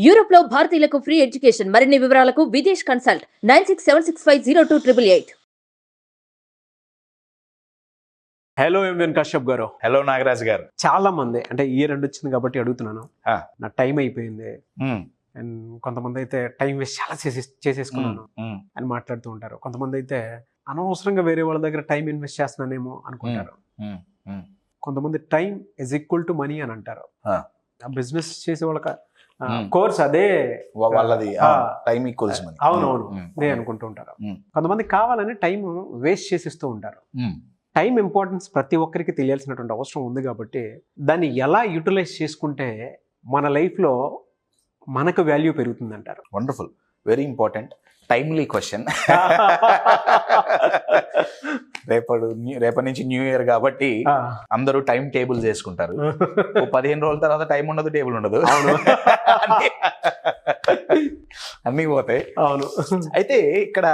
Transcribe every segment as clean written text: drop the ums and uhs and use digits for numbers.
Europe లో భారతీయులకు free education. మరిన్ని వివరాలకు Videsh consult 9676502888. Hello MVN Kashyap గారు. హలో నాగరాజ్ గారు. చాలా మంది అంటే ఇయర్ ఎండ్ వచ్చింది కాబట్టి అడుగుతున్నాను, ఆ. నా టైం అయిపోయింది అండ్ కొంతమంది అయితే టైం వేస్ట్ చాలా చేసేసుకున్నాను అని మాట్లాడుతూ ఉంటారు. కొంతమంది అయితే అనవసరంగా వేరే వాళ్ళ దగ్గర టైం ఇన్వెస్ట్ చేస్తున్నానేమో అనుకుంటారు. కొంతమంది time is equal to money అని అంటారు. ఆ బిజినెస్ చేసే వాళ్ళకి కోర్స్ అదే వాళ్ళది టైం ఈక్వల్స్ మనీ. అవునవును అదే అనుకుంటూ ఉంటారు. కొంతమంది కావాలని టైం వేస్ట్ చేసిస్తూ ఉంటారు. టైం ఇంపార్టెన్స్ ప్రతి ఒక్కరికి తెలియాల్సినటువంటి అవసరం ఉంది కాబట్టి దాన్ని ఎలా యూటిలైజ్ చేసుకుంటే మన లైఫ్లో మనకు వాల్యూ పెరుగుతుంది అంటారు. Wonderful, very important, timely question. రేపటి నుంచి న్యూ ఇయర్ కాబట్టి అందరూ టైం టేబుల్ చేసుకుంటారు. 15 రోజుల తర్వాత టైం ఉండదు, టేబుల్ ఉండదు, అన్నీ పోతాయి. అవును. అయితే ఇక్కడ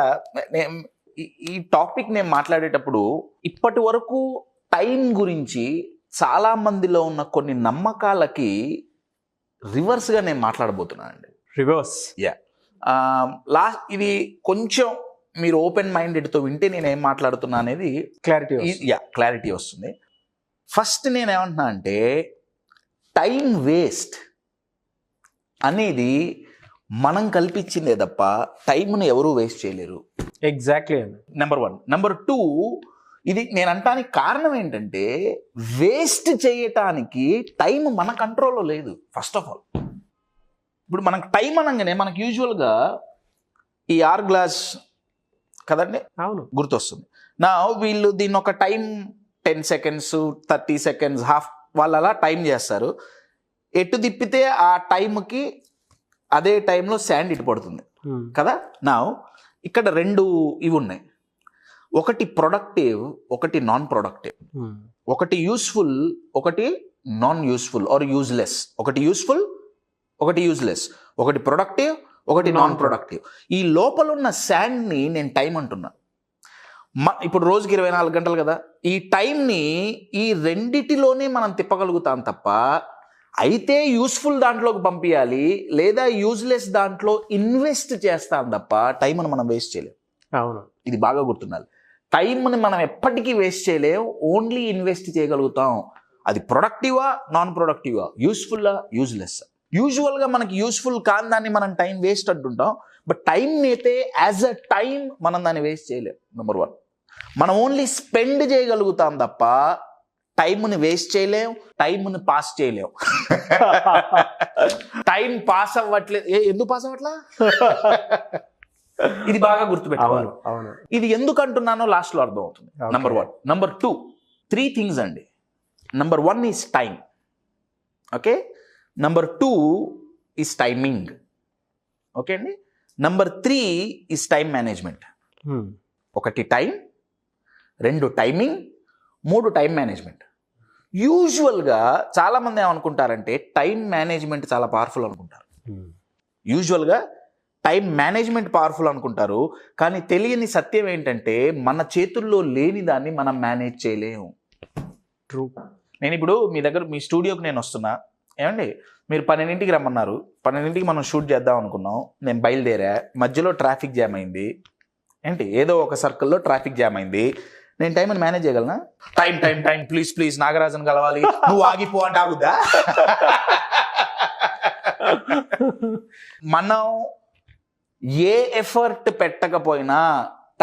ఈ టాపిక్ నేను మాట్లాడేటప్పుడు ఇప్పటి వరకు టైం గురించి చాలా మందిలో ఉన్న కొన్ని నమ్మకాలకి రివర్స్గా నేను మాట్లాడబోతున్నానండి. రివర్స్? యా. ఇది కొంచెం మీరు ఓపెన్ మైండెడ్తో వింటే నేను ఏం మాట్లాడుతున్నా అనేది క్లారిటీ వస్తుంది. ఫస్ట్ నేను ఏమంటున్నా అంటే టైం వేస్ట్ అనేది మనం కల్పించిందే తప్ప టైంను ఎవరూ వేస్ట్ చేయలేరు. ఎగ్జాక్ట్లీ. నెంబర్ 1. నెంబర్ 2, ఇది నేను అంటానికి కారణం ఏంటంటే వేస్ట్ చేయటానికి టైం మన కంట్రోల్లో లేదు. ఫస్ట్ ఆఫ్ ఆల్ ఇప్పుడు మనకు టైం అనగానే మనకు యూజువల్గా ఈ ఆర్ గ్లాస్ కదండి, అవును, గుర్తొస్తుంది. నా వీళ్ళు దీన్ని ఒక టైం 10 seconds 30 seconds హాఫ్ వాళ్ళు అలా టైం చేస్తారు. ఎటు తిప్పితే ఆ టైంకి అదే టైంలో శాండ్ ఇటు పడుతుంది కదా. నా ఇక్కడ 2 ఇవి ఉన్నాయి, ఒకటి ప్రొడక్టివ్, ఒకటి నాన్ ప్రొడక్టివ్. ఒకటి యూస్ఫుల్, ఒకటి నాన్ యూస్ఫుల్ ఆర్ యూజ్లెస్. ఒకటి యూస్ఫుల్, ఒకటి యూజ్లెస్. ఒకటి ప్రొడక్టివ్, ఒకటి నాన్ ప్రొడక్టివ్. ఈ లోపల ఉన్న శాండ్ని నేను టైం అంటున్నా. ఇప్పుడు రోజుకి 24 గంటలు కదా, ఈ టైంని ఈ రెండిటిలోనే మనం తిప్పగలుగుతాం తప్ప అయితే యూస్ఫుల్ దాంట్లోకి పంపించాలి లేదా యూజ్లెస్ దాంట్లో ఇన్వెస్ట్ చేస్తాం తప్ప టైంని మనం వేస్ట్ చేయలేం. అవును, ఇది బాగా గుర్తుండాలి. టైంని మనం ఎప్పటికీ వేస్ట్ చేయలేం, ఓన్లీ ఇన్వెస్ట్ చేయగలుగుతాం. అది ప్రొడక్టివా, నాన్ ప్రొడక్టివా, యూస్ఫుల్లా, యూజ్లెస్. యూజువల్గా మనకి యూస్ఫుల్ కాని దాన్ని మనం టైం వేస్ట్ అంటుంటాం. బట్ టైంని అయితే యాజ్ అ టైం మనం దాన్ని వేస్ట్ చేయలేం. నెంబర్ 1, మనం ఓన్లీ స్పెండ్ చేయగలుగుతాం తప్ప టైంని వేస్ట్ చేయలేం, టైంని పాస్ చేయలేం. టైం పాస్ అవ్వట్లేదు. ఎందుకు పాస్ అవ్వట్లా? ఇది బాగా గుర్తుపెట్టుకోవాలి. ఇది ఎందుకు అంటున్నానో లాస్ట్లో అర్థం అవుతుంది. నెంబర్ 1. నెంబర్ 2, 3 things అండి. Number 1 is time. Okay. Number 2 is timing. Okay అండి. Number 3 is time management. 1 time, 2 timing, 3 time management. యూజువల్గా చాలామంది ఏమనుకుంటారంటే టైం మేనేజ్మెంట్ చాలా పవర్ఫుల్ అనుకుంటారు. యూజువల్గా టైం మేనేజ్మెంట్ పవర్ఫుల్ అనుకుంటారు, కానీ తెలియని సత్యం ఏంటంటే మన చేతుల్లో లేని దాన్ని మనం మేనేజ్ చేయలేము. ట్రూ. నేను ఇప్పుడు మీ స్టూడియోకి నేను వస్తున్నా, ఏమండి మీరు 12ంటికి రమ్మన్నారు, 12ంటికి మనం షూట్ చేద్దాం అనుకున్నాం. నేను బయలుదేరా, మధ్యలో ట్రాఫిక్ జామ్ అయింది. ఏంటి ఏదో ఒక సర్కిల్లో ట్రాఫిక్ జామ్ అయింది. నేను టైంని మేనేజ్ చేయగలనా? టైం ప్లీజ్ నాగరాజన్ కలవాలి, నువ్వు ఆగిపో అంటే ఆగుద్దా? మనం ఏ ఎఫర్ట్ పెట్టకపోయినా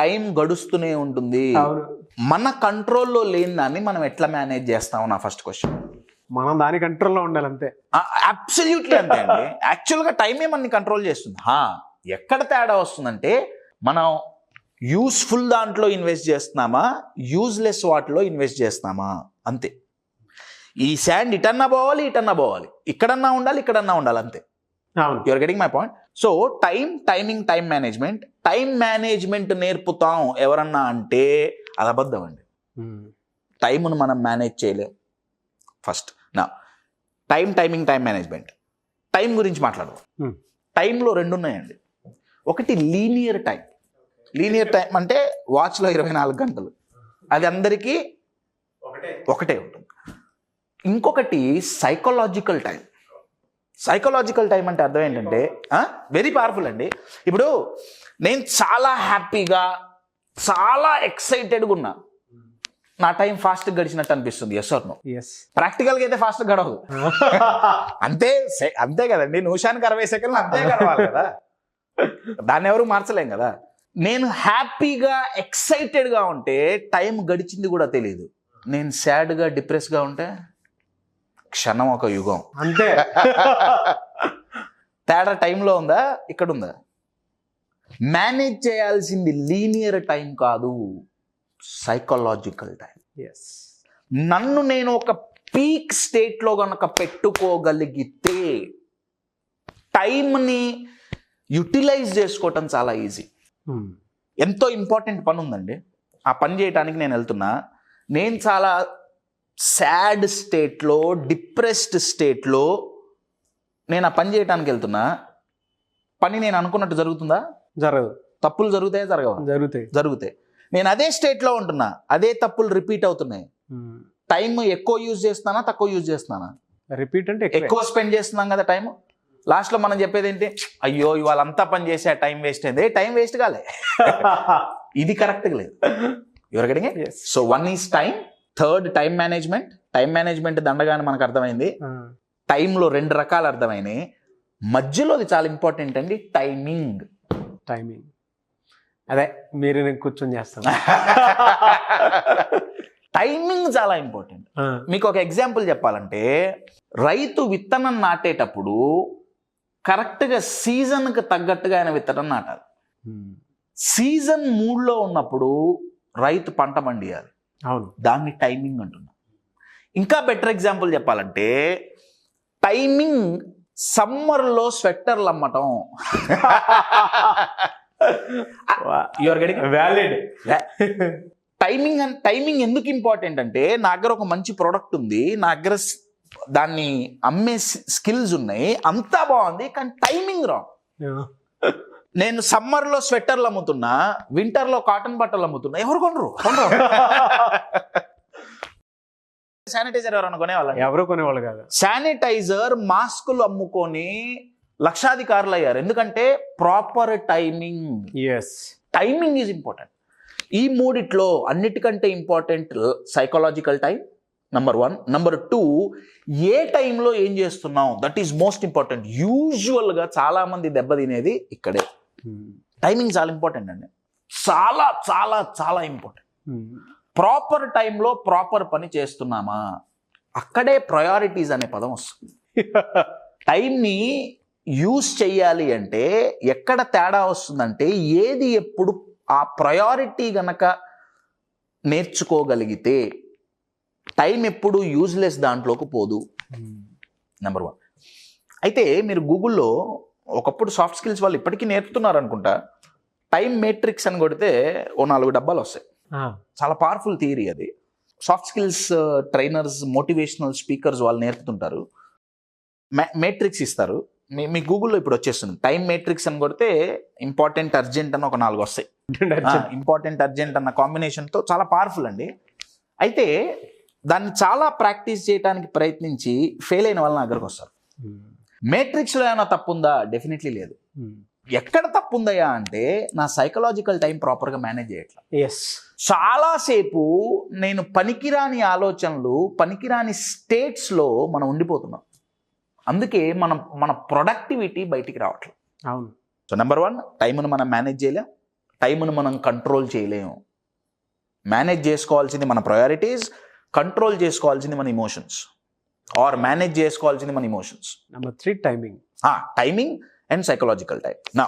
టైం గడుస్తూనే ఉంటుంది. మన కంట్రోల్లో లేని దాన్ని మనం ఎట్లా మేనేజ్ చేస్తాం? నా ఫస్ట్ క్వశ్చన్. మనం దాని కంట్రోల్లో ఉండాలి అంతే. అబ్సల్యూట్లీ అంతే అండి. యాక్చువల్గా టైమే మనని కంట్రోల్ చేస్తుంది. ఎక్కడ తేడా వస్తుందంటే మనం యూస్ఫుల్ దాంట్లో ఇన్వెస్ట్ చేస్తున్నామా, యూజ్లెస్ వాటిలో ఇన్వెస్ట్ చేస్తున్నామా, అంతే. ఈ శాండ్ ఇటన్నా పోవాలి, ఇక్కడన్నా ఉండాలి, ఇక్కడన్నా ఉండాలి, అంతే. You're getting my point. So timing, time management. Time management నేర్పుతాం ఎవరన్నా అంటే అది అబద్ధం అండి. టైంను మనం మేనేజ్ చేయలేం. ఫస్ట్ నా టైమింగ్, టైం మేనేజ్మెంట్. టైం గురించి మాట్లాడదాం. టైంలో 2 ఉన్నాయండి. ఒకటి లీనియర్ టైం. లీనియర్ టైం అంటే వాచ్లో 24 గంటలు, అది అందరికీ ఒకటే ఉంటుంది. ఇంకొకటి సైకలాజికల్ టైం. సైకలాజికల్ టైం అంటే అర్థం ఏంటంటే వెరీ పవర్ఫుల్ అండి. ఇప్పుడు నేను చాలా హ్యాపీగా చాలా ఎక్సైటెడ్గా ఉన్నా, నా టైం ఫాస్ట్ గడిచినట్టు అనిపిస్తుంది. Yes or no? ఎస్. ప్రాక్టికల్గా అయితే ఫాస్ట్ గడవదు. అంతే కదండి, నిమిషానికి 60 సెకండ్లు అంతే గడవాలి కదా, దాన్ని ఎవరు మార్చలేం కదా. నేను హ్యాపీగా ఎక్సైటెడ్గా ఉంటే టైం గడిచింది కూడా తెలియదు. నేను సాడ్గా డిప్రెస్గా ఉంటే క్షణం ఒక యుగం. అంతే. తేడా టైంలో ఉందా, ఇక్కడ ఉందా? మేనేజ్ చేయాల్సింది లీనియర్ టైం కాదు, సైకలాజికల్ టైం. ఎస్. నన్ను నేను ఒక పీక్ స్టేట్లో గనక పెట్టుకోగలిగితే టైంని యూటిలైజ్ చేసుకోవటం చాలా ఈజీ. ఎంతో ఇంపార్టెంట్ పని ఉందండి, ఆ పని చేయడానికి నేను వెళ్తున్నా. నేను చాలా సాడ్ స్టేట్లో, డిప్రెస్డ్ స్టేట్లో నేను ఆ పని చేయడానికి వెళ్తున్నా. పని నేను అనుకున్నట్టు జరుగుతుందా? జరగదు. తప్పులు జరుగుతాయా? జరుగుతాయి. నేను అదే స్టేట్లో ఉంటున్నా, అదే తప్పులు రిపీట్ అవుతున్నాయి. టైం ఎక్కువ యూజ్ చేస్తున్నానా, తక్కువ యూజ్ చేస్తున్నానా? రిపీట్ అంటే ఎక్కువ స్పెండ్ చేస్తున్నాం కదా టైం. లాస్ట్లో మనం చెప్పేది ఏంటి? అయ్యో ఇవాళ అంతా పని చేసే టైం వేస్ట్ అయింది. టైం వేస్ట్ కాలే, ఇది కరెక్ట్గా లేదు. You're getting it? So one is time, third time management. Time management దండగానే మనకు అర్థమైంది. టైంలో 2 రకాలు అర్థమైనాయి. మధ్యలోది చాలా ఇంపార్టెంట్ అండి, టైమింగ్. అదే మీరు నేను కూర్చొని చేస్తాను. టైమింగ్ చాలా ఇంపార్టెంట్. మీకు ఒక ఎగ్జాంపుల్ చెప్పాలంటే, రైతు విత్తనం నాటేటప్పుడు కరెక్ట్గా సీజన్కి తగ్గట్టుగా ఆయన విత్తనం నాటాలి. సీజన్ మూడ్లో ఉన్నప్పుడు రైతు పంట పండియాలి. అవును, దాన్ని టైమింగ్ అంటున్నాం. ఇంకా బెటర్ ఎగ్జాంపుల్ చెప్పాలంటే, టైమింగ్ సమ్మర్లో స్వెట్టర్లు అమ్మటం. Your getting valid. టైమింగ్ ఎందుకు ఇంపార్టెంట్ అంటే, నా దగ్గర ఒక మంచి ప్రోడక్ట్ ఉంది, నా దగ్గర దాన్ని అమ్మే స్కిల్స్ ఉన్నాయి, అంతా బాగుంది, కానీ టైమింగ్ రాంగ్. నేను సమ్మర్లో స్వెట్టర్లు అమ్ముతున్నా, వింటర్లో కాటన్ బట్టలు అమ్ముతున్నా, ఎవరు కొనరు. శానిటైజర్ ఎవరు కొనేవాళ్ళు? ఎవరు కొనేవాళ్ళు కాదు. శానిటైజర్, మాస్కులు అమ్ముకొని లక్షాధికారులు అయ్యారు. ఎందుకంటే proper timing. Timing is important. ఈ మూడిట్లో అన్నిటికంటే important psychological time, number 1. Number 2, ఏ టైంలో ఏం చేస్తున్నాం, దట్ ఈస్ మోస్ట్ ఇంపార్టెంట్. యూజువల్గా చాలా మంది దెబ్బతినేది ఇక్కడే. టైమింగ్ చాలా ఇంపార్టెంట్ అండి, చాలా చాలా చాలా ఇంపార్టెంట్. ప్రాపర్ టైంలో ప్రాపర్ పని చేస్తున్నామా, అక్కడే ప్రయారిటీస్ అనే పదం వస్తుంది. టైంని యూజ్ చెయ్యాలి అంటే ఎక్కడ తేడా వస్తుందంటే, ఏది ఎప్పుడు ఆ ప్రయారిటీ గనక నేర్చుకోగలిగితే టైం ఎప్పుడు యూజ్లెస్ దాంట్లోకి పోదు. నెంబర్ 1. అయితే మీరు గూగుల్లో ఒకప్పుడు సాఫ్ట్ స్కిల్స్ వాళ్ళు ఇప్పటికీ నేర్పుతున్నారు అనుకుంటా, టైం మేట్రిక్స్ అని కొడితే ఓ 4 డబ్బాలు వస్తాయి. చాలా పవర్ఫుల్ థియరీ అది. Soft skills trainers, motivational speakers వాళ్ళు నేర్పుతుంటారు. మేట్రిక్స్ ఇస్తారు. మీ గూగుల్లో ఇప్పుడు వచ్చేస్తుంది. టైం మేట్రిక్స్ అని కొడితే ఇంపార్టెంట్, అర్జెంట్ అని ఒక 4 వస్తాయి. ఇంపార్టెంట్, అర్జెంట్ అన్న కాంబినేషన్తో చాలా పవర్ఫుల్ అండి. అయితే దాన్ని చాలా ప్రాక్టీస్ చేయడానికి ప్రయత్నించి ఫెయిల్ అయిన వాళ్ళ దగ్గరకు వస్తారు. మేట్రిక్స్లో ఏమైనా తప్పు ఉందా? డెఫినెట్లీ లేదు. ఎక్కడ తప్పు ఉందయ్యా అంటే, నా సైకలాజికల్ టైం ప్రాపర్గా మేనేజ్ చేయట్లా. చాలాసేపు నేను పనికిరాని ఆలోచనలు, పనికిరాని స్టేట్స్లో మనం ఉండిపోతున్నాం. అందుకే మన ప్రొడక్టివిటీ బయటికి రావట్లేదు. అవును. సో నెంబర్ 1, టైంను మనం మేనేజ్ చేయలేం, టైంను మనం కంట్రోల్ చేయలేము. మేనేజ్ చేసుకోవాల్సింది మన ప్రయారిటీస్, కంట్రోల్ చేసుకోవాల్సింది మన ఇమోషన్స్, ఆర్ మేనేజ్ చేసుకోవాల్సింది మన emotions. Number 3, timing and psychological time. నా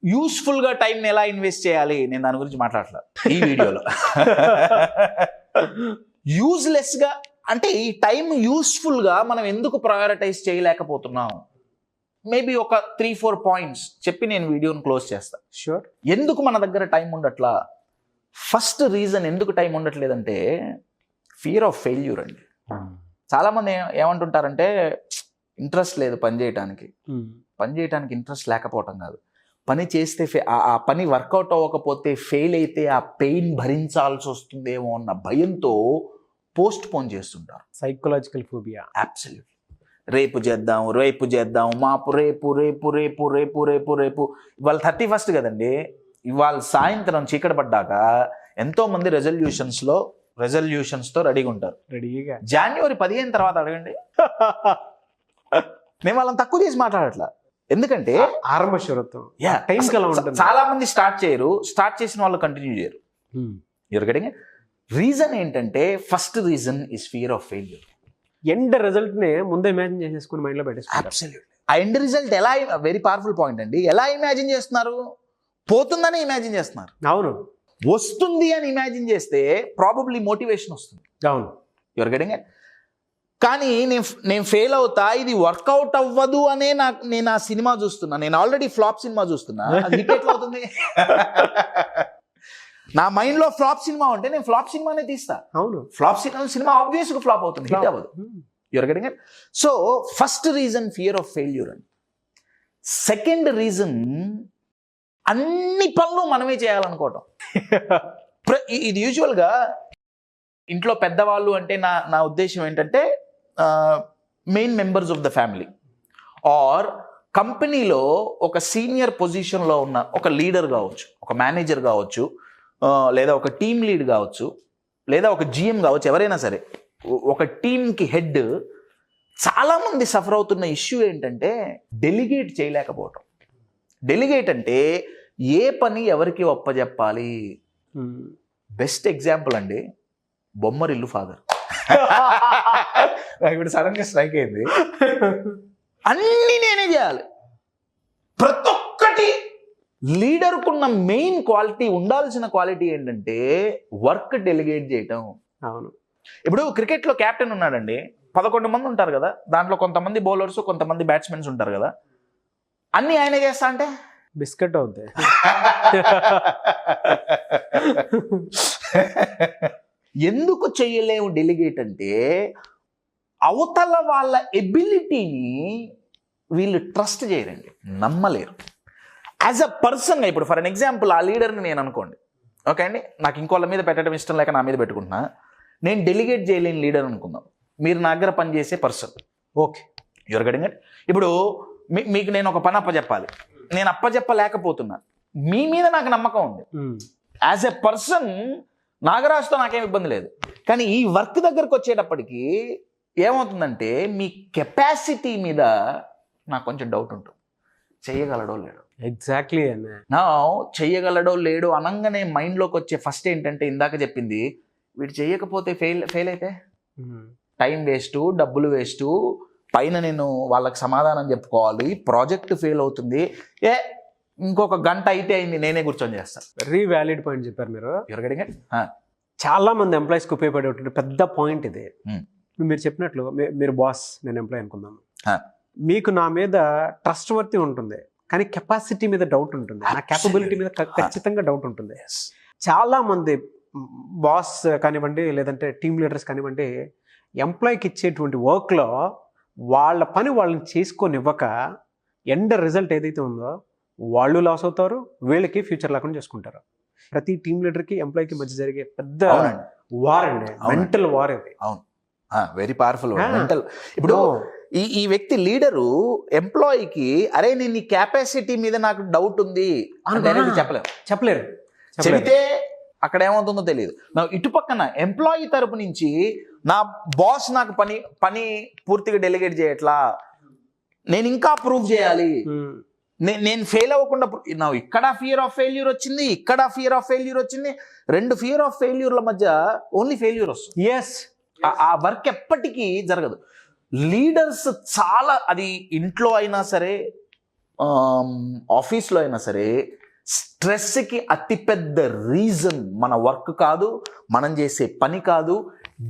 యూస్ఫుల్గా టైంని ఎలా ఇన్వెస్ట్ చేయాలి, నేను దాని గురించి మాట్లాడలేదు ఈ వీడియోలో. యూజ్లెస్గా అంటే, ఈ టైం యూస్ఫుల్గా మనం ఎందుకు ప్రయారిటైజ్ చేయలేకపోతున్నాం, మేబీ ఒక 3-4 పాయింట్స్ చెప్పి నేను వీడియోని క్లోజ్ చేస్తాను. షూర్. ఎందుకు మన దగ్గర టైం ఉండట్లా? ఫస్ట్ రీజన్ ఎందుకు టైం ఉండట్లేదంటే, ఫియర్ ఆఫ్ ఫెయిల్యూర్ అండి. చాలామంది ఏమంటుంటారంటే, ఇంట్రెస్ట్ లేదు పని చేయడానికి. పని చేయడానికి ఇంట్రెస్ట్ లేకపోవటం కాదు, పని చేస్తే ఆ పని వర్కౌట్ అవ్వకపోతే, ఫెయిల్ అయితే ఆ పెయిన్ భరించాల్సి వస్తుందేమో అన్న భయంతో పోస్ట్ పోన్ చేస్తుంటారు. Psychological phobia. అబ్సల్యూట్లీ. రేపు చేద్దాం మాపు రేపు ఇవాళ 31st కదండి. ఇవాళ సాయంత్రం చీకటి పడ్డాక ఎంతో మంది రెజల్యూషన్స్తో రెడీగా ఉంటారు. రెడీగా January 15 తర్వాత అడగండి. నేను వాళ్ళని తక్కువ చేసి మాట్లాడట్లా, ఎందుకంటే ఆరంభ శురత్వం టైంకి ఎలా ఉంటుంది. చాలా మంది స్టార్ట్ చేయరు, స్టార్ట్ చేసిన వాళ్ళు కంటిన్యూ చేయరు. You're getting it. రీజన్ ఏంటంటే first reason is fear of failure. End result నే ముందే ఇమాజిన్ చేసేసుకుని మైండ్ లో పెట్టేసుకుంటారు. అబ్సల్యూట్లీ. ఆ ఎండ్ రిజల్ట్ ఎలా, వెరీ పవర్ఫుల్ పాయింట్ అండి. ఎలా ఇమాజిన్ చేస్తున్నారు? పోతుందని ఇమాజిన్ చేస్తున్నారు. అవును, వస్తుంది అని ఇమాజిన్ చేస్తే ప్రాబబ్లీ మోటివేషన్ వస్తుంది. అవును. Your getting it. కానీ నేను ఫెయిల్ అవుతా, ఇది వర్కౌట్ అవ్వదు అనే నేను ఆ సినిమా చూస్తున్నా. నేను ఆల్రెడీ ఫ్లాప్ సినిమా చూస్తున్నా, అది హిట్ ఎట్లా అవుతుంది? నా మైండ్ లో ఫ్లాప్ సినిమా ఉంటే నేను ఫ్లాప్ సినిమానే తీస్తా. అవును, ఫ్లాప్ సినిమా ఆబ్వియస్ గా ఫ్లాప్ అవుతుంది, హిట్ అవ్వదు. Your getting it. So first reason fear of failure అండి. సెకండ్ రీజన్ అన్ని పనులు మనమే చేయాలనుకోవటం. ఇది యూజువల్గా ఇంట్లో పెద్దవాళ్ళు అంటే నా ఉద్దేశం ఏంటంటే main members of the family, or కంపెనీలో ఒక సీనియర్ పొజిషన్లో ఉన్న ఒక లీడర్ కావచ్చు, ఒక మేనేజర్ కావచ్చు, లేదా ఒక టీమ్ లీడ్ కావచ్చు, లేదా ఒక GM కావచ్చు, ఎవరైనా సరే ఒక టీంకి హెడ్. చాలామంది సఫర్ అవుతున్న ఇష్యూ ఏంటంటే డెలిగేట్ చేయలేకపోవటం. డెలిగేట్ అంటే ఏ పని ఎవరికి ఒప్పజెప్పాలి. బెస్ట్ ఎగ్జాంపుల్ అండి బొమ్మరిల్లు ఫాదర్. ఇప్పుడు సడన్ గా స్ట్రైక్ అయింది. అన్నీ నేనే చేయాలి. ప్రతి ఒక్కటి లీడర్కున్న మెయిన్ క్వాలిటీ, ఉండాల్సిన క్వాలిటీ ఏంటంటే వర్క్ డెలిగేట్ చేయటం. అవును. ఇప్పుడు క్రికెట్లో కెప్టెన్ ఉన్నాడండి, 11 మంది ఉంటారు కదా, దాంట్లో కొంతమంది బౌలర్స్, కొంతమంది బ్యాట్స్మెన్స్ ఉంటారు కదా. అన్నీ ఆయనే చేస్తా అంటే బిస్కెట్ అవుతాయి. ఎందుకు చేయలేము డెలిగేట్ అంటే అవతల వాళ్ళ ఎబిలిటీని వీళ్ళు ట్రస్ట్ చేయరండి, నమ్మలేరు. యాజ్ అ పర్సన్గా ఇప్పుడు ఫర్ అన్ ఎగ్జాంపుల్ ఆ లీడర్ని నేను అనుకోండి, ఓకే అండి, నాకు ఇంకోళ్ళ మీద పెట్టడం ఇష్టం లేక నా మీద పెట్టుకుంటున్నా, నేను డెలిగేట్ చేయలేని లీడర్ అనుకుందాం. మీరు నా దగ్గర పనిచేసే person, okay, your getting it. ఇప్పుడు మీకు నేను ఒక పని అప్పచెప్పాలి, నేను అప్పచెప్పలేకపోతున్నా, మీ మీద నాకు నమ్మకం ఉంది. యాజ్ ఎ పర్సన్ నాగరాజుతో నాకేం ఇబ్బంది లేదు. కానీ ఈ వర్క్ దగ్గరకు వచ్చేటప్పటికి ఏమవుతుందంటే మీ కెపాసిటీ మీద నాకు కొంచెం డౌట్ ఉంటుంది. చెయ్యగలడో లేడో. ఎగ్జాక్ట్లీ నా చెయ్యగలడో లేడో అనగానే మైండ్లోకి వచ్చే ఫస్ట్ ఏంటంటే ఇందాక చెప్పింది, వీడు చెయ్యకపోతే ఫెయిల్ అయితే టైం వేస్ట్, డబ్బులు వేస్ట్, పైన నేను వాళ్ళకి సమాధానం చెప్పుకోవాలి, ప్రాజెక్ట్ ఫెయిల్ అవుతుంది, ఇంకొక గంట అయితే అయింది, నేనే కూర్చొని చేస్తాను. వెరీ వ్యాలిడ్ పాయింట్ చెప్పారు మీరు. You're getting it. చాలా మంది ఎంప్లాయీస్కి ఉపయోగపడే పెద్ద పాయింట్ ఇది. మీరు చెప్పినట్లు మీరు బాస్, నేను ఎంప్లాయీ అనుకుందాం, మీకు నా మీద ట్రస్ట్ వర్తి ఉంటుంది, కానీ కెపాసిటీ మీద డౌట్ ఉంటుంది, నా క్యాపబిలిటీ మీద ఖచ్చితంగా డౌట్ ఉంటుంది. చాలా మంది బాస్ కానివ్వండి, లేదంటే టీమ్ లీడర్స్ కానివ్వండి, ఎంప్లాయీకి ఇచ్చేటువంటి వర్క్లో వాళ్ళ పని వాళ్ళని చేసుకొనివ్వక ఎండ్ రిజల్ట్ ఏదైతే ఉందో వాళ్ళు లాస్ అవుతారు, వీళ్ళకి ఫ్యూచర్ లేకుండా చేసుకుంటారు. ప్రతి టీమ్ లీడర్కి ఎంప్లాయీకి మధ్య జరిగే పెద్ద వార్ అండి, మెంటల్ వార్ ఇది. అవును, వెరీ పవర్ఫుల్ మెంటల్. ఇప్పుడు ఈ వ్యక్తి లీడరు ఎంప్లాయీకి అరే నేను నీ కెపాసిటీ మీద నాకు డౌట్ ఉంది అని చెప్పలేరు. చెబితే అక్కడ ఏమవుతుందో తెలియదు. ఇటు పక్కన ఎంప్లాయీ తరపు నుంచి నా బాస్ నాకు పని పూర్తిగా డెలిగేట్ చేయట్లా, నేను ఇంకా ప్రూవ్ చేయాలి, నేను ఫెయిల్ అవ్వకుండా, నా ఇక్కడ ఫియర్ ఆఫ్ ఫెయిల్యూర్ వచ్చింది, ఇక్కడ ఫియర్ ఆఫ్ ఫెయిల్యూర్ వచ్చింది. రెండు ఫియర్ ఆఫ్ ఫెయిల్యూర్ల మధ్య ఓన్లీ ఫెయిల్యూర్ వస్తుంది. ఎస్, ఆ వర్క్ ఎప్పటికీ జరగదు. లీడర్స్ చాలా, అది ఇంట్లో అయినా సరే ఆఫీస్లో అయినా సరే, స్ట్రెస్కి అతిపెద్ద రీజన్ మన వర్క్ కాదు, మనం చేసే పని కాదు,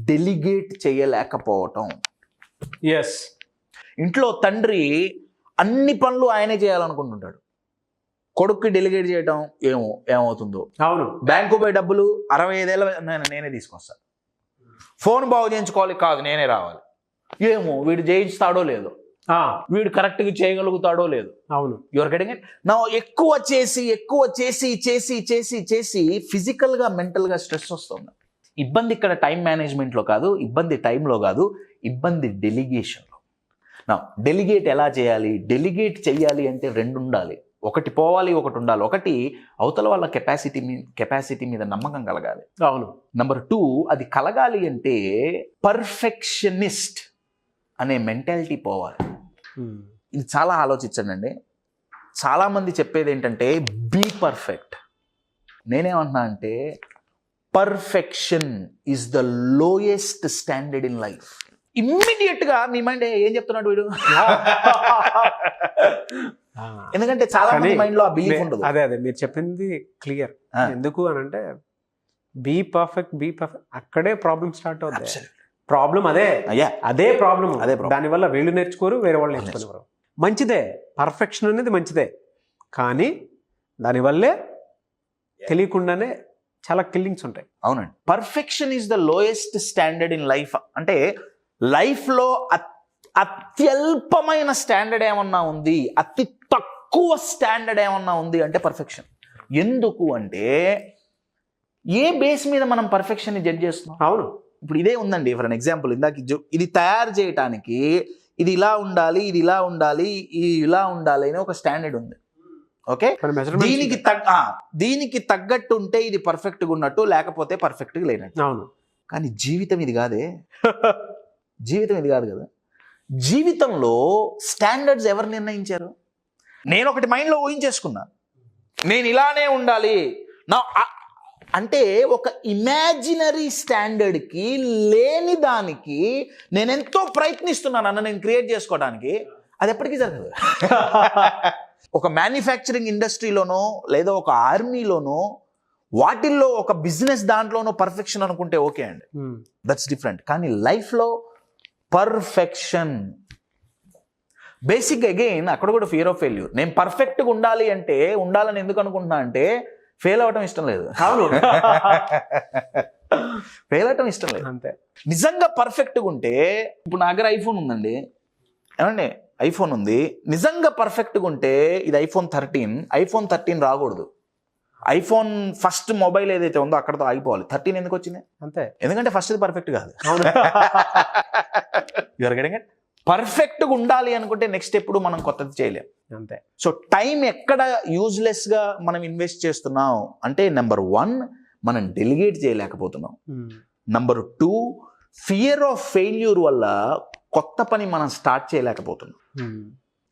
డెలిగేట్ చేయలేకపోవటం. ఎస్, ఇంట్లో తండ్రి అన్ని పనులు ఆయనే చేయాలనుకుంటుంటాడు, కొడుక్కి డెలిగేట్ చేయటం ఏమవుతుందో. అవును, బ్యాంకు పోయి డబ్బులు 65 ఏళ్ళ నేనే తీసుకొస్తాను, ఫోన్ బాగు చేయించుకోవాలి, కాదు నేనే రావాలి, ఏమో వీడు చేయిస్తాడో లేదో, వీడు కరెక్ట్గా చేయగలుగుతాడో లేదు. అవును, యువర్ గెటింగ్ ఇట్. నా ఎక్కువ చేసి ఫిజికల్గా మెంటల్గా స్ట్రెస్ వస్తుంది. ఇబ్బంది ఇక్కడ టైం మేనేజ్మెంట్లో కాదు, ఇబ్బంది టైంలో కాదు, ఇబ్బంది డెలిగేషన్లో. నా డెలిగేట్ ఎలా చేయాలి? డెలిగేట్ చేయాలి అంటే రెండు ఉండాలి, ఒకటి పోవాలి, ఒకటి ఉండాలి. ఒకటి అవతల వాళ్ళ కెపాసిటీ మీద నమ్మకం కలగాలి. అవును. నెంబర్ 2, అది కలగాలి అంటే పర్ఫెక్షనిస్ట్ అనే మెంటాలిటీ పోవాలి. ఇది చాలా ఆలోచించండి. చాలామంది చెప్పేది ఏంటంటే బీ పర్ఫెక్ట్. నేనేమంటున్నా అంటే perfection is the lowest standard in life. ఇమ్మీడియట్గా మీ మైండ్ ఏం చెప్తున్నాడు వీడు? ఎందుకంటే చాలా మంది మైండ్ లో ఆ బిలీఫ్ ఉండదు. అదే మీరు చెప్పింది క్లియర్. ఎందుకు అని అంటే బీ పర్ఫెక్ట్ అక్కడే ప్రాబ్లం స్టార్ట్ అవుతుంది. ప్రాబ్లం అదే ప్రాబ్లం. దానివల్ల వీళ్ళు నేర్చుకోరు, వేరే వాళ్ళు నేర్చుకునేవారు. మంచిదే, పర్ఫెక్షన్ అనేది మంచిదే, కానీ దానివల్లే తెలియకుండానే చాలా కిల్లింగ్స్ ఉంటాయి. అవునండి. Perfection is the lowest standard in life. అంటే లైఫ్లో అత్యల్పమైన స్టాండర్డ్ ఏమన్నా ఉంది, అతి తక్కువ స్టాండర్డ్ ఏమన్నా ఉంది అంటే పర్ఫెక్షన్. ఎందుకు అంటే ఏ బేస్ మీద మనం పర్ఫెక్షన్ని జడ్జ్ చేస్తున్నాం? అవును. ఇప్పుడు ఇదే ఉందండి, ఫర్ అన్ ఎగ్జాంపుల్, ఇందాక ఇది తయారు చేయటానికి ఇది ఇలా ఉండాలి, ఇది ఇలా ఉండాలి, ఇది ఇలా ఉండాలి అని ఒక స్టాండర్డ్ ఉంది. ఓకే, దీనికి తగ్గట్టు ఉంటే ఇది పర్ఫెక్ట్గా ఉన్నట్టు, లేకపోతే పర్ఫెక్ట్గా లేనట్టు. అవును. కానీ జీవితం ఇది కాదే. జీవితం ఇది కాదు కదా. జీవితంలో స్టాండర్డ్స్ ఎవరు నిర్ణయించారు? నేను ఒకటి మైండ్లో ఊహించేసుకున్నా, నేను ఇలానే ఉండాలి నా అంటే ఒక ఇమాజినరీ స్టాండర్డ్కి లేని దానికి నేను ఎంతో ప్రయత్నిస్తున్నాను అన్న నేను క్రియేట్ చేసుకోవడానికి. అది ఎప్పటికీ జరగదు. ఒక మ్యానుఫ్యాక్చరింగ్ ఇండస్ట్రీలోనో లేదా ఒక ఆర్మీలోనో వాటిల్లో ఒక బిజినెస్ దాంట్లోనో పర్ఫెక్షన్ అనుకుంటే ఓకే అండి, దట్స్ డిఫరెంట్. కానీ లైఫ్లో పర్ఫెక్షన్ బేసిక్. అగైన్ అక్కడ కూడా ఫియర్ ఆఫ్ ఫెయిల్యూర్. నేను పర్ఫెక్ట్గా ఉండాలి అంటే ఉండాలని ఎందుకు అనుకుంటున్నా అంటే ఫెయిల్ అవ్వటం ఇష్టం లేదు. అవును. ఫెయిల్ అవ్వటం ఇష్టం లేదు అంతే. నిజంగా పర్ఫెక్ట్గా ఉంటే, ఇప్పుడు నా దగ్గర ఐఫోన్ ఉందండి, ఏమండి ఐఫోన్ ఉంది, నిజంగా పర్ఫెక్ట్గా ఉంటే ఇది ఐఫోన్ 13 రాకూడదు. ఐఫోన్ ఫస్ట్ మొబైల్ ఏదైతే ఉందో అక్కడతో ఆగిపోవాలి. 13 ఎందుకు వచ్చింది? అంతే. ఎందుకంటే ఫస్ట్ ఇది పర్ఫెక్ట్ కాదు. అవును. Your getting it. పర్ఫెక్ట్గా ఉండాలి అనుకుంటే నెక్స్ట్ ఎప్పుడు మనం కొత్తది చేయలేం. అంతే. సో టైం ఎక్కడ యూజ్లెస్గా మనం ఇన్వెస్ట్ చేస్తున్నాం అంటే నెంబర్ 1 మనం డెలిగేట్ చేయలేకపోతున్నాం. నెంబర్ 2 ఫియర్ ఆఫ్ ఫెయిల్యూర్ వల్ల కొత్త పని మనం స్టార్ట్ చేయలేకపోతున్నాం.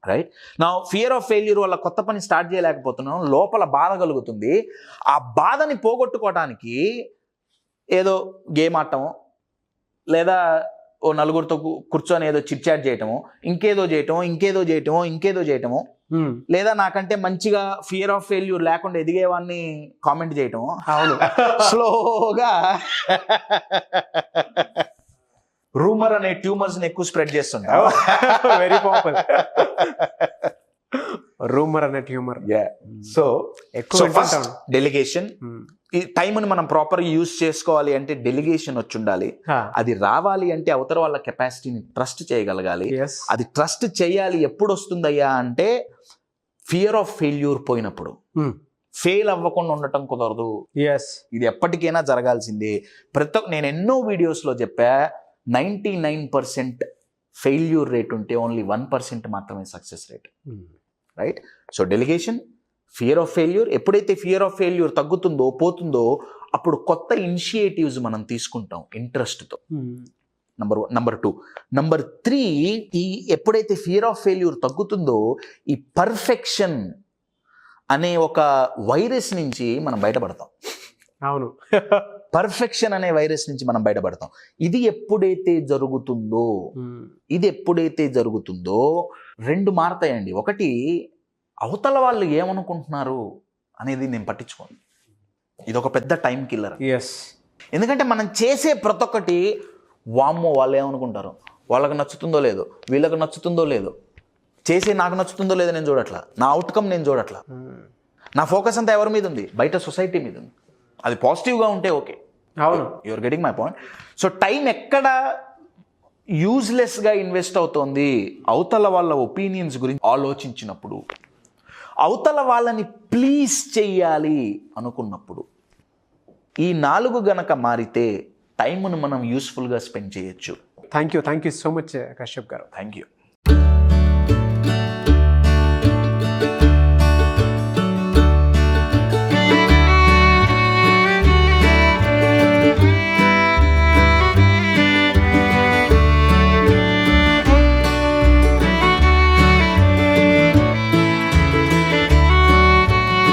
రైట్. నా ఫియర్ ఆఫ్ ఫెయిల్యూర్ వల్ల కొత్త పని స్టార్ట్ చేయలేకపోతున్నాం, లోపల బాధ కలుగుతుంది. ఆ బాధని పోగొట్టుకోవడానికి ఏదో గేమ్ ఆడటము, లేదా ఓ నలుగురితో కూర్చొని ఏదో చిట్ చాట్ చేయటము, ఇంకేదో చేయటము, లేదా నాకంటే మంచిగా ఫియర్ ఆఫ్ ఫెయిల్యూర్ లేకుండా ఎదిగేవాడిని కామెంట్ చేయటము. అవును. స్లోగా రూమర్ అనే ట్యూమర్స్ ఎక్కువ స్ప్రెడ్ చేస్తుంటాం. వెరీ పాపులర్ రూమర్ అనే ట్యూమర్. సో ఎక్కువ డెలిగేషన్. ఈ టైంని మనం ప్రాపర్గా యూజ్ చేసుకోవాలి అంటే డెలిగేషన్ వచ్చి ఉండాలి. అది రావాలి అంటే అవతల వాళ్ళ కెపాసిటీని ట్రస్ట్ చేయగలగాలి. అది ట్రస్ట్ చేయాలి ఎప్పుడు వస్తుందయ్యా అంటే ఫియర్ ఆఫ్ ఫెయిల్యూర్ పోయినప్పుడు. ఫెయిల్ అవ్వకుండా ఉండటం కుదరదు. ఇది ఎప్పటికైనా జరగాల్సిందే. నేను ఎన్నో వీడియోస్లో చెప్పా, 99% ఫెయిల్యూర్ రేట్ ఉంటే ఓన్లీ 1% మాత్రమే success rate. Right. So delegation, fear of failure. ఎప్పుడైతే ఫియర్ ఆఫ్ ఫెయిల్యూర్ పోతుందో అప్పుడు కొత్త ఇనిషియేటివ్స్ మనం తీసుకుంటాం ఇంట్రెస్ట్తో. నెంబర్ 2. నెంబర్ 3, ఈ ఎప్పుడైతే ఫియర్ ఆఫ్ ఫెయిల్యూర్ తగ్గుతుందో ఈ పర్ఫెక్షన్ అనే ఒక వైరస్ నుంచి మనం బయటపడతాం. అవును. పర్ఫెక్షన్ అనే వైరస్ నుంచి మనం బయటపడతాం. ఇది ఎప్పుడైతే జరుగుతుందో 2 మారతాయండి. ఒకటి, అవతల వాళ్ళు ఏమనుకుంటున్నారు అనేది నేను పట్టించుకోను. ఇది ఒక పెద్ద టైం కిల్లర్. ఎందుకంటే మనం చేసే ప్రతి ఒక్కటి వామ్మో వాళ్ళు ఏమనుకుంటారు, వాళ్ళకి నచ్చుతుందో లేదో, వీళ్ళకి నచ్చుతుందో లేదో, చేసే నాకు నచ్చుతుందో లేదో నేను చూడట్లా, నా అవుట్కమ్ నేను చూడట్లా. నా ఫోకస్ అంతా ఎవరి మీద ఉంది? బయట సొసైటీ మీద ఉంది. అది పాజిటివ్గా ఉంటే ఓకే. అవును. Your getting my point. So time ఎక్కడ యూజ్లెస్గా ఇన్వెస్ట్ అవుతోంది? అవతల వాళ్ళ ఒపీనియన్స్ గురించి ఆలోచించినప్పుడు, అవతల వాళ్ళని ప్లీజ్ చెయ్యాలి అనుకున్నప్పుడు. ఈ 4 గనక మారితే టైంను మనం యూస్ఫుల్గా స్పెండ్ చేయొచ్చు. Thank you so much Kashyap garu. Thank you.